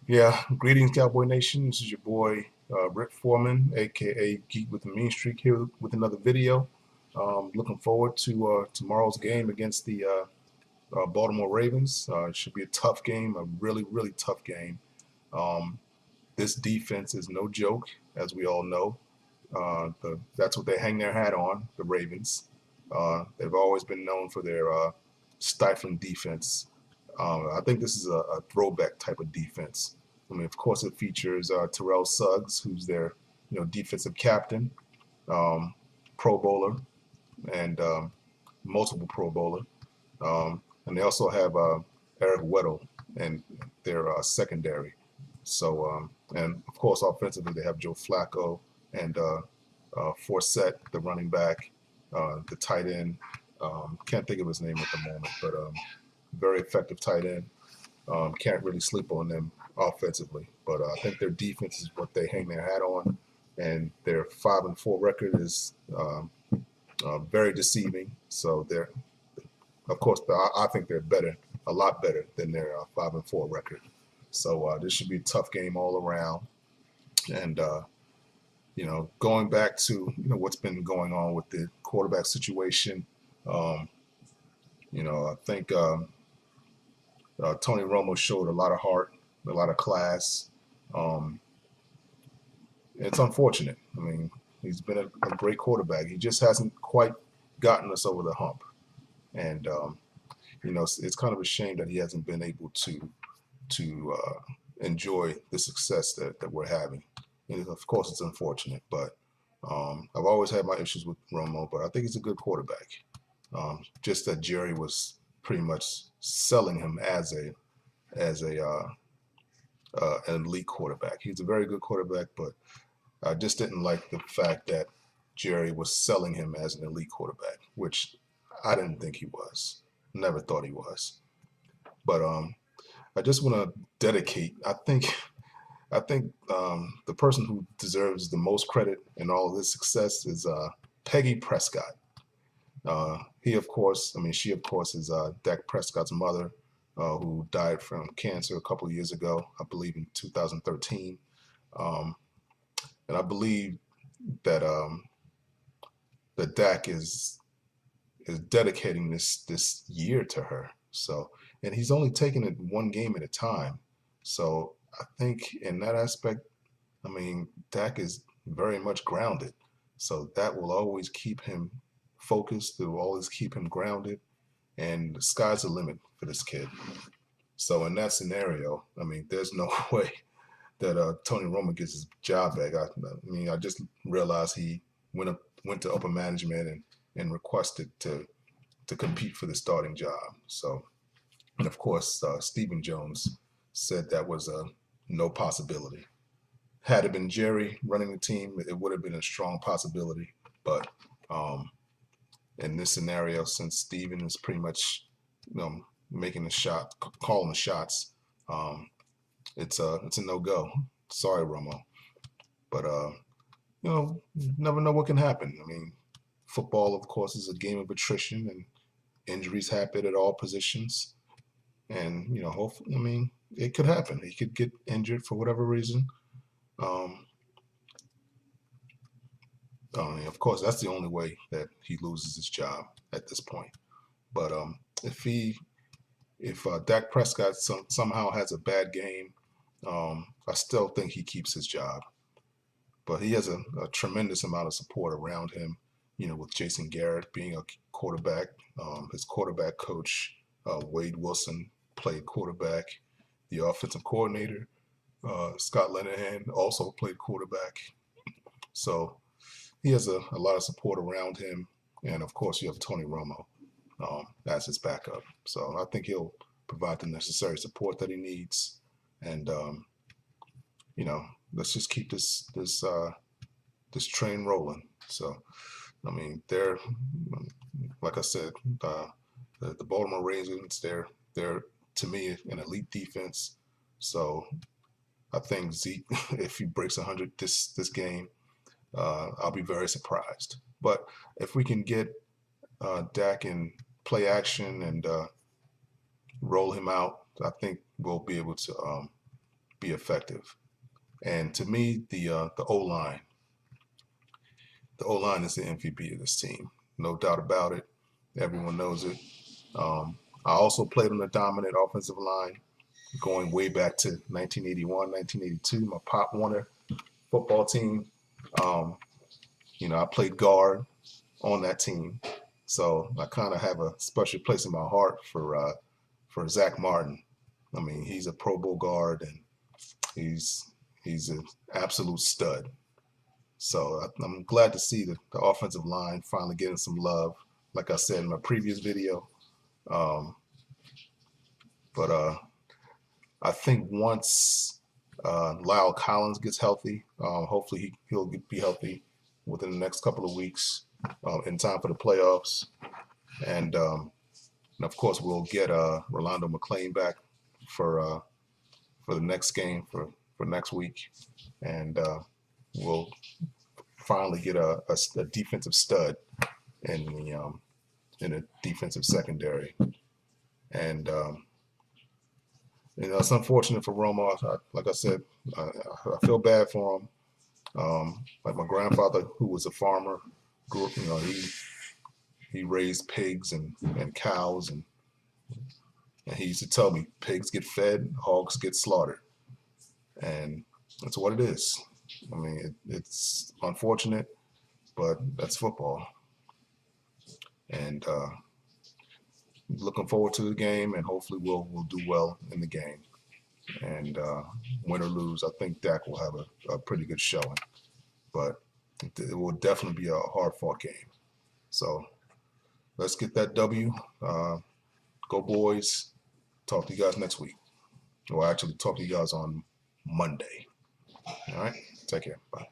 Yeah, greetings, Cowboy Nation. This is your boy Rick Foreman, aka Geek with the Mean Streak, here with another video. Looking forward to tomorrow's game against the Baltimore Ravens. It should be a tough game, a really, really tough game. Um, this defense is no joke, as we all know. That's what they hang their hat on, the Ravens. They've always been known for their stifling defense. I think this is a throwback type of defense. I mean, of course, it features Terrell Suggs, who's their defensive captain, um, Pro Bowler, and multiple Pro Bowler. And they also have Eric Weddle and their secondary. So, and of course, offensively, they have Joe Flacco and Forsett, the running back, the tight end. Can't think of his name at the moment, but very effective tight end. Can't really sleep on them offensively, but I think their defense is what they hang their hat on, and their 5-4 record is very deceiving. So they're, of course, I think they're better, a lot better than their 5-4 record. So this should be a tough game all around, and going back to what's been going on with the quarterback situation. Um, I think Tony Romo showed a lot of heart, a lot of class. Um, it's unfortunate. I mean, he's been a great quarterback. He just hasn't quite gotten us over the hump, and it's kind of a shame that he hasn't been able to enjoy the success that we're having. And of course, it's unfortunate, but I've always had my issues with Romo, but I think he's a good quarterback. Just that Jerry was pretty much selling him as an elite quarterback. He's a very good quarterback, but I just didn't like the fact that Jerry was selling him as an elite quarterback, which I didn't think he was. Never thought he was. But I just want to dedicate. I think the person who deserves the most credit in all of this success is Peggy Prescott. He, of course, I mean, she, of course, is Dak Prescott's mother, who died from cancer a couple of years ago, I believe in 2013. Um, and I believe that that Dak is dedicating this year to her. So, and he's only taking it one game at a time. So I think in that aspect, I mean, Dak is very much grounded. So that will always keep him focused. It will always keep him grounded. And the sky's the limit for this kid. So in that scenario, I mean, there's no way that Tony Romo gets his job back. I mean, I just realized he went to upper management and requested to compete for the starting job. So, and of course, Stephen Jones said that was no possibility. Had it been Jerry running the team, it would have been a strong possibility. But in this scenario, since Stephen is pretty much making the shot, calling the shots, um, it's a no go. Sorry, Romo, but never know what can happen. I mean, football, of course, is a game of attrition, and injuries happen at all positions. And hopefully, I mean, it could happen. He could get injured for whatever reason. Um, I mean, of course, that's the only way that he loses his job at this point. But if Dak Prescott somehow has a bad game, I still think he keeps his job. But he has a tremendous amount of support around him. With Jason Garrett being a quarterback, his quarterback coach Wade Wilson played quarterback. The offensive coordinator Scott Linehan also played quarterback. So he has a lot of support around him, and of course you have Tony Romo as his backup. So I think he'll provide the necessary support that he needs, and you know, let's just keep this train rolling. So I mean, they're like I said, the Baltimore Ravens. They're to me an elite defense. So I think Zeke, if he breaks 100 this game, I'll be very surprised. But if we can get Dak in play action and roll him out, I think we'll be able to be effective. And to me, the O-line, is the MVP of this team, no doubt about it. Everyone knows it. I also played on a dominant offensive line going way back to 1981, 1982, my Pop Warner football team. Um, I played guard on that team, so I kind of have a special place in my heart for Zach Martin. I mean, he's a Pro Bowl guard, and he's an absolute stud. So I'm glad to see the offensive line finally getting some love, like I said in my previous video. Um, but I think once Lyle Collins gets healthy, hopefully he'll be healthy within the next couple of weeks in time for the playoffs. And of course, we'll get Rolando McClain back for the next game for next week. And we'll finally get a defensive stud in a defensive secondary. And it's unfortunate for Romo. Like I said, I feel bad for him. Like my grandfather, who was a farmer, grew up, he raised pigs and cows, and he used to tell me pigs get fed, hogs get slaughtered, and that's what it is. I mean, it's unfortunate, but that's football. And looking forward to the game, and hopefully we'll do well in the game. And win or lose, I think Dak will have a pretty good showing. But it will definitely be a hard-fought game. So let's get that W. Go boys. Talk to you guys next week. Or actually talk to you guys on Monday. All right? Take care. Bye.